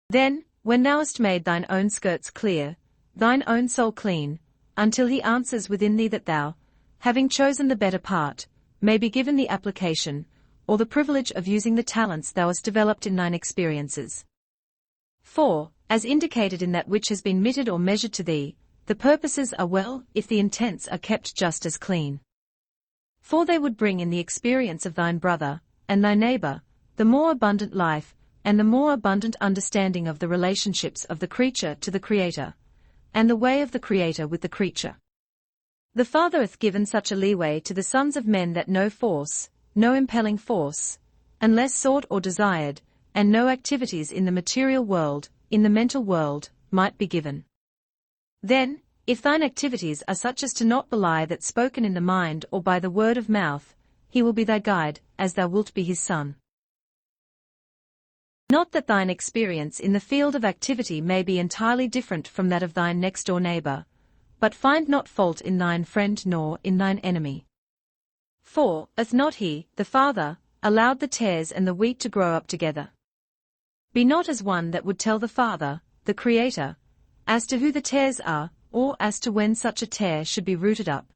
Then, when thou hast made thine own skirts clear, thine own soul clean, until he answers within thee that thou, having chosen the better part, may be given the application, or the privilege of using the talents thou hast developed in thine experiences. For, as indicated in that which has been mitted or measured to thee, the purposes are well, if the intents are kept just as clean. For they would bring in the experience of thine brother, and thy neighbor, the more abundant life, and the more abundant understanding of the relationships of the creature to the Creator, and the way of the Creator with the creature. The Father hath given such a leeway to the sons of men that no force, no impelling force, unless sought or desired, and no activities in the material world, in the mental world, might be given. Then, if thine activities are such as to not belie that spoken in the mind or by the word of mouth, he will be thy guide, as thou wilt be his son. Not that thine experience in the field of activity may be entirely different from that of thine next-door neighbor, but find not fault in thine friend nor in thine enemy. For, hath not he, the Father, allowed the tares and the wheat to grow up together? Be not as one that would tell the Father, the Creator, as to who the tares are, or as to when such a tare should be rooted up.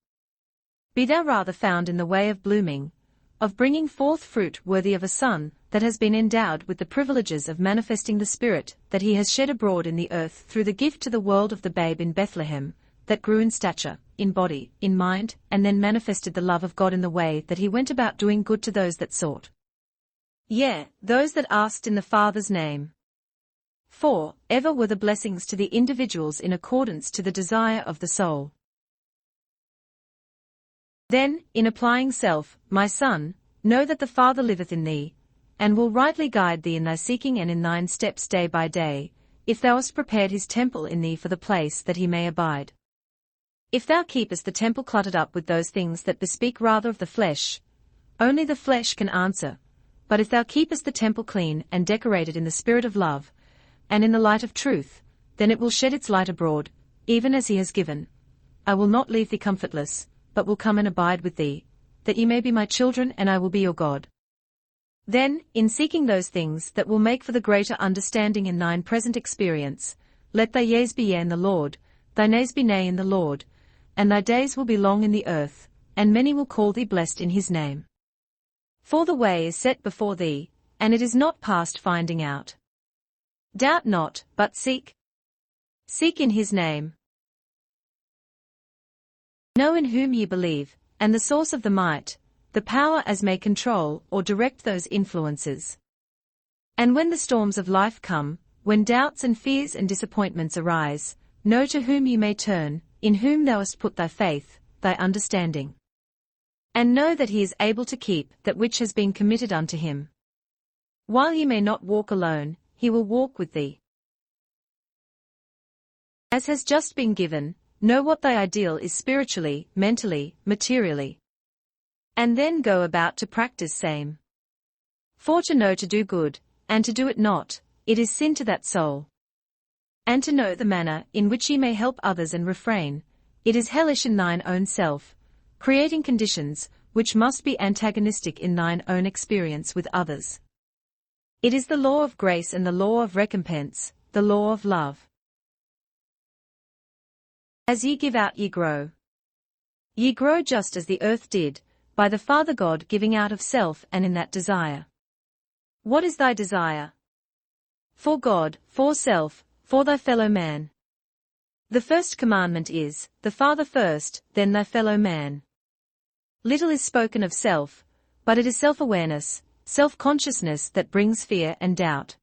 Be thou rather found in the way of blooming, of bringing forth fruit worthy of a son that has been endowed with the privileges of manifesting the Spirit that he has shed abroad in the earth through the gift to the world of the babe in Bethlehem, that grew in stature, in body, in mind, and then manifested the love of God in the way that he went about doing good to those that sought. Yea, those that asked in the Father's name. For, ever were the blessings to the individuals in accordance to the desire of the soul. Then, in applying self, my son, know that the Father liveth in thee, and will rightly guide thee in thy seeking and in thine steps day by day, if thou hast prepared his temple in thee for the place that he may abide. If thou keepest the temple cluttered up with those things that bespeak rather of the flesh, only the flesh can answer, but if thou keepest the temple clean and decorated in the spirit of love, and in the light of truth, then it will shed its light abroad, even as he has given. I will not leave thee comfortless, but will come and abide with thee, that ye may be my children and I will be your God. Then, in seeking those things that will make for the greater understanding in thine present experience, let thy yeas be yea in the Lord, thy nays be nay in the Lord, and thy days will be long in the earth, and many will call thee blessed in his name. For the way is set before thee, and it is not past finding out. Doubt not, but seek. Seek in his name. Know in whom ye believe, and the source of the might, the power as may control or direct those influences. And when the storms of life come, when doubts and fears and disappointments arise, know to whom ye may turn, in whom thou hast put thy faith, thy understanding. And know that he is able to keep that which has been committed unto him. While ye may not walk alone, he will walk with thee. As has just been given, know what thy ideal is spiritually, mentally, materially. And then go about to practice same. For to know to do good, and to do it not, it is sin to that soul. And to know the manner in which ye may help others and refrain, it is hellish in thine own self, creating conditions which must be antagonistic in thine own experience with others. It is the law of grace and the law of recompense, the law of love. As ye give out ye grow. Ye grow just as the earth did, by the Father God giving out of self and in that desire. What is thy desire? For God, for self, for thy fellow man. The first commandment is, the Father first, then thy fellow man. Little is spoken of self, but it is self-awareness, self-consciousness that brings fear and doubt.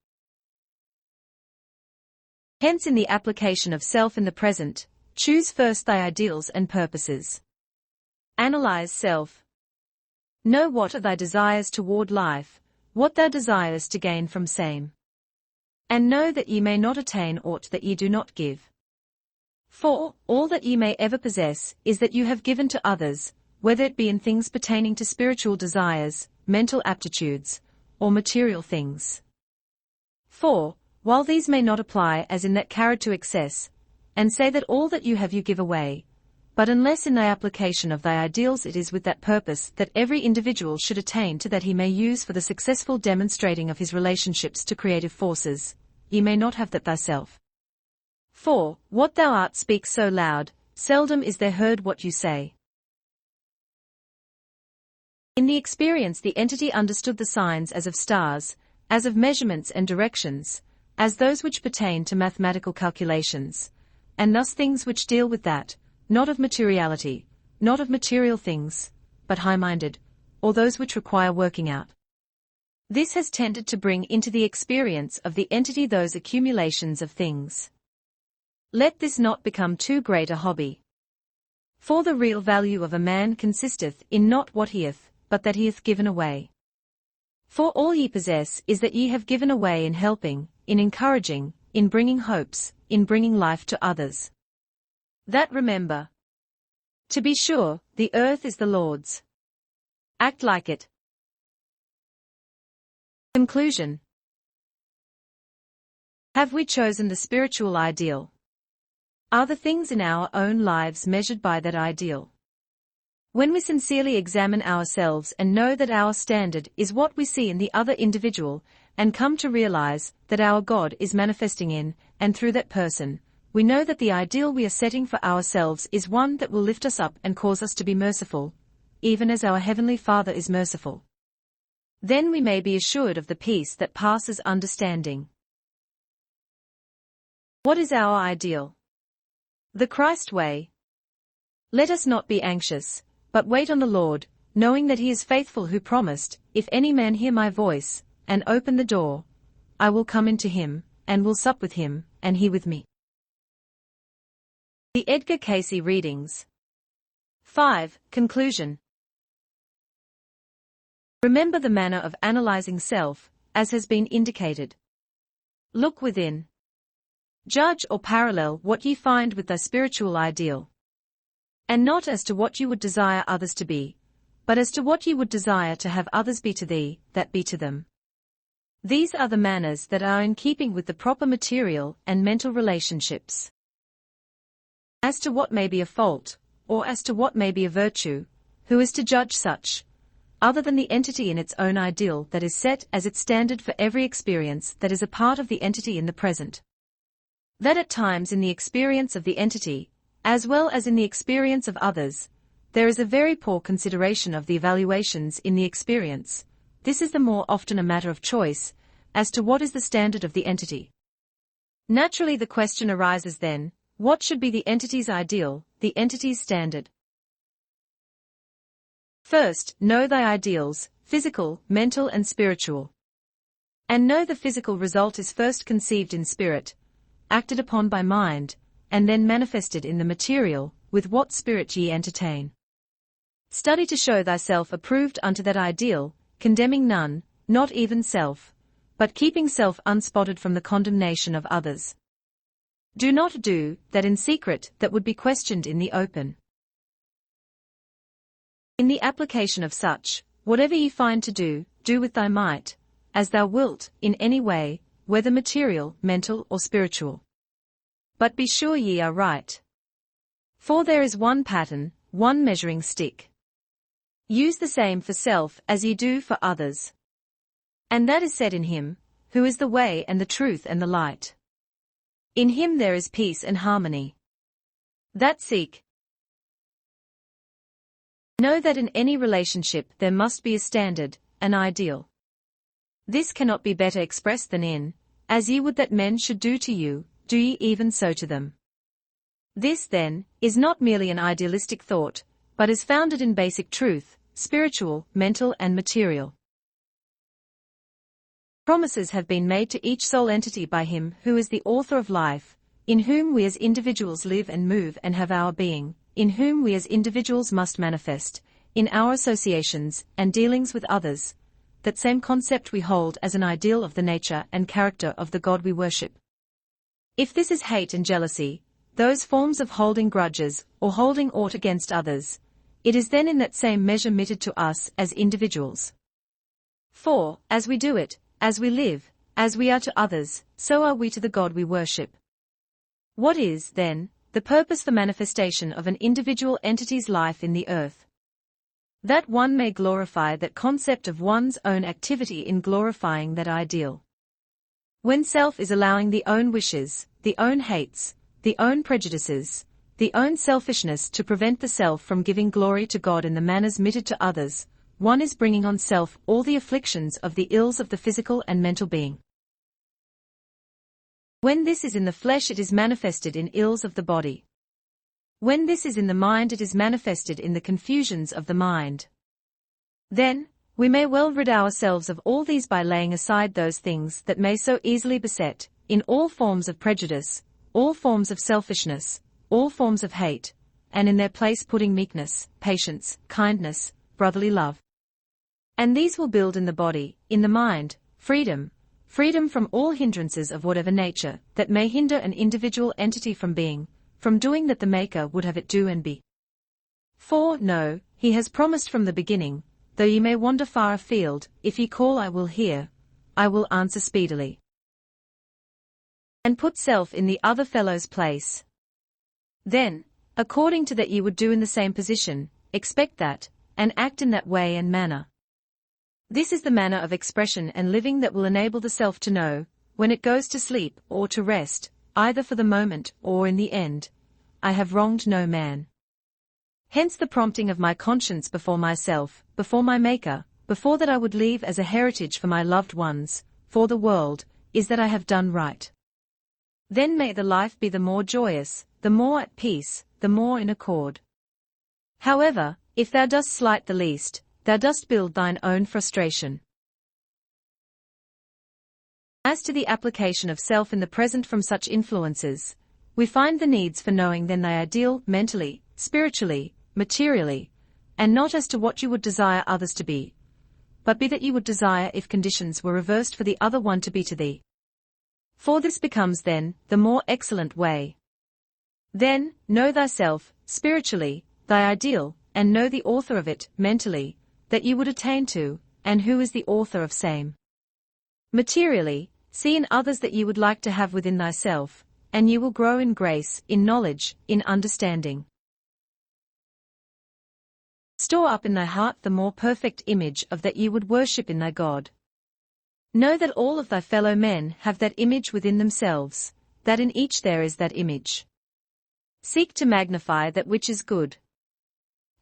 Hence in the application of self in the present, choose first thy ideals and purposes. Analyze self. Know what are thy desires toward life, what thou desirest to gain from same. And know that ye may not attain aught that ye do not give. For, all that ye may ever possess, is that you have given to others, whether it be in things pertaining to spiritual desires, mental aptitudes, or material things. For, while these may not apply as in that carried to excess, and say that all that you have you give away, but unless in thy application of thy ideals it is with that purpose that every individual should attain to that he may use for the successful demonstrating of his relationships to creative forces, ye may not have that thyself. For, what thou art speaks so loud, seldom is there heard what you say. In the experience the entity understood the signs as of stars, as of measurements and directions, as those which pertain to mathematical calculations, and thus things which deal with that, not of materiality, not of material things, but high-minded, or those which require working out. This has tended to bring into the experience of the entity those accumulations of things. Let this not become too great a hobby. For the real value of a man consisteth in not what he hath, but that he hath given away. For all ye possess is that ye have given away in helping, in encouraging, in bringing hopes, in bringing life to others. That remember. To be sure, the earth is the Lord's. Act like it. Conclusion. Have we chosen the spiritual ideal? Are the things in our own lives measured by that ideal? When we sincerely examine ourselves and know that our standard is what we see in the other individual, and come to realize that our God is manifesting in and through that person, we know that the ideal we are setting for ourselves is one that will lift us up and cause us to be merciful, even as our Heavenly Father is merciful. Then we may be assured of the peace that passes understanding. What is our ideal? The Christ way. Let us not be anxious, but wait on the Lord, knowing that he is faithful who promised, if any man hear my voice, and open the door, I will come into him, and will sup with him, and he with me. The Edgar Cayce Readings. 5. Conclusion. Remember the manner of analyzing self, as has been indicated. Look within. Judge or parallel what ye find with thy spiritual ideal. And not as to what you would desire others to be, but as to what ye would desire to have others be to thee, that be to them. These are the manners that are in keeping with the proper material and mental relationships. As to what may be a fault, or as to what may be a virtue, who is to judge such, other than the entity in its own ideal that is set as its standard for every experience that is a part of the entity in the present? That at times in the experience of the entity, as well as in the experience of others, there is a very poor consideration of the evaluations in the experience. This is the more often a matter of choice, as to what is the standard of the entity. Naturally the question arises then, what should be the entity's ideal, the entity's standard? First, know thy ideals, physical, mental and spiritual. And know the physical result is first conceived in spirit, acted upon by mind, and then manifested in the material, with what spirit ye entertain. Study to show thyself approved unto that ideal, condemning none, not even self, but keeping self unspotted from the condemnation of others. Do not do that in secret that would be questioned in the open. In the application of such, whatever ye find to do, do with thy might, as thou wilt, in any way, whether material, mental, or spiritual. But be sure ye are right. For there is one pattern, one measuring stick. Use the same for self as ye do for others. And that is said in him, who is the way and the truth and the light. In him there is peace and harmony. That seek. Know that in any relationship there must be a standard, an ideal. This cannot be better expressed than in, as ye would that men should do to you, do ye even so to them. This, then, is not merely an idealistic thought, but is founded in basic truth, spiritual, mental and material. Promises have been made to each soul entity by him who is the author of life, in whom we as individuals live and move and have our being, in whom we as individuals must manifest, in our associations and dealings with others, that same concept we hold as an ideal of the nature and character of the God we worship. If this is hate and jealousy, those forms of holding grudges or holding aught against others, it is then in that same measure meted to us as individuals. For, as we do it, as we live, as we are to others, so are we to the God we worship. What is, then, the purpose for manifestation of an individual entity's life in the earth? That one may glorify that concept of one's own activity in glorifying that ideal. When self is allowing the own wishes, the own hates, the own prejudices, the own selfishness to prevent the self from giving glory to God in the manners meted to others, one is bringing on self all the afflictions of the ills of the physical and mental being. When this is in the flesh, it is manifested in ills of the body. When this is in the mind, it is manifested in the confusions of the mind. Then, we may well rid ourselves of all these by laying aside those things that may so easily beset, in all forms of prejudice, all forms of selfishness, all forms of hate, and in their place putting meekness, patience, kindness, brotherly love. And these will build in the body, in the mind, freedom from all hindrances of whatever nature that may hinder an individual entity from being, from doing that the Maker would have it do and be. For, no, he has promised from the beginning, though ye may wander far afield, if ye call I will hear, I will answer speedily. And put self in the other fellow's place. Then, according to that ye would do in the same position, expect that, and act in that way and manner. This is the manner of expression and living that will enable the self to know, when it goes to sleep or to rest, either for the moment or in the end, I have wronged no man. Hence the prompting of my conscience before myself, before my Maker, before that I would leave as a heritage for my loved ones, for the world, is that I have done right. Then may the life be the more joyous, the more at peace, the more in accord. However, if thou dost slight the least, thou dost build thine own frustration. As to the application of self in the present from such influences, we find the needs for knowing then thy ideal, mentally, spiritually, materially, and not as to what you would desire others to be, but be that you would desire if conditions were reversed for the other one to be to thee. For this becomes then the more excellent way. Then, know thyself, spiritually, thy ideal, and know the author of it, mentally, that you would attain to, and who is the author of same. Materially, see in others that you would like to have within thyself, and you will grow in grace, in knowledge, in understanding. Store up in thy heart the more perfect image of that you would worship in thy God. Know that all of thy fellow men have that image within themselves, that in each there is that image. Seek to magnify that which is good.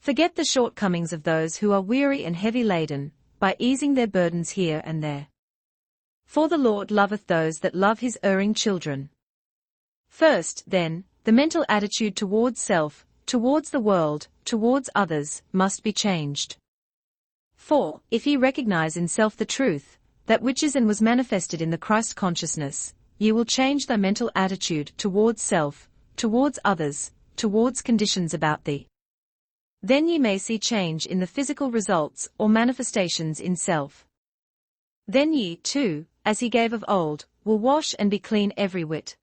Forget the shortcomings of those who are weary and heavy laden, by easing their burdens here and there. For the Lord loveth those that love his erring children. First, then, the mental attitude towards self, towards the world, towards others, must be changed. For, if ye recognize in self the truth, that which is and was manifested in the Christ consciousness, ye will change thy mental attitude towards self, towards others, towards conditions about thee. Then ye may see change in the physical results or manifestations in self. Then ye, too, as he gave of old, will wash and be clean every whit.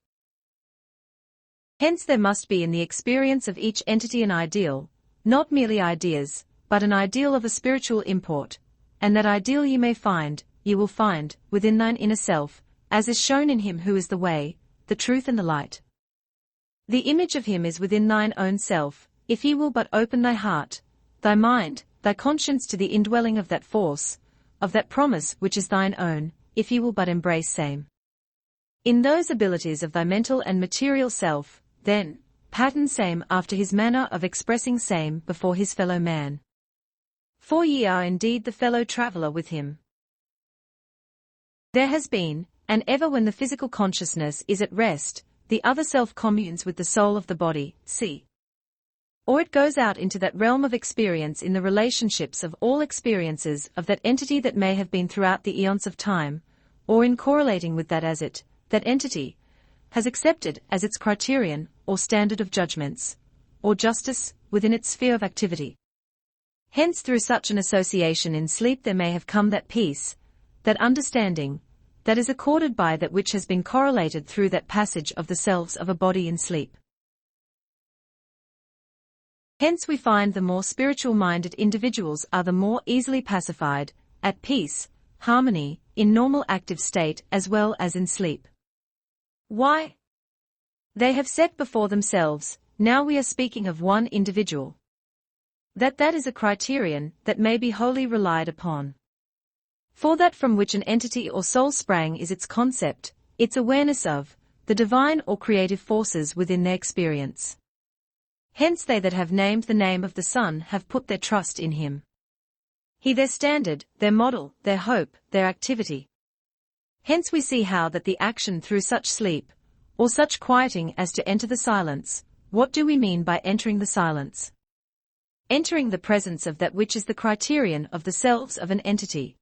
Hence there must be in the experience of each entity an ideal, not merely ideas, but an ideal of a spiritual import, and that ideal ye will find, within thine inner self, as is shown in him who is the way, the truth and the light. The image of him is within thine own self, if ye will but open thy heart, thy mind, thy conscience to the indwelling of that force, of that promise which is thine own, if ye will but embrace same. In those abilities of thy mental and material self, then, pattern same after his manner of expressing same before his fellow man. For ye are indeed the fellow traveller with him. There has been, and ever when the physical consciousness is at rest, the other self communes with the soul of the body, see. Or it goes out into that realm of experience in the relationships of all experiences of that entity that may have been throughout the eons of time, or in correlating with that as it, that entity, has accepted as its criterion, or standard of judgments, or justice, within its sphere of activity. Hence through such an association in sleep there may have come that peace, that understanding, that is accorded by that which has been correlated through that passage of the selves of a body in sleep. Hence we find the more spiritual-minded individuals are the more easily pacified, at peace, harmony, in normal active state as well as in sleep. Why? They have set before themselves, now we are speaking of one individual, that is a criterion that may be wholly relied upon. For that from which an entity or soul sprang is its concept, its awareness of, the divine or creative forces within their experience. Hence they that have named the name of the Son have put their trust in him. He their standard, their model, their hope, their activity. Hence we see how that the action through such sleep, or such quieting as to enter the silence. What do we mean by entering the silence? Entering the presence of that which is the criterion of the selves of an entity.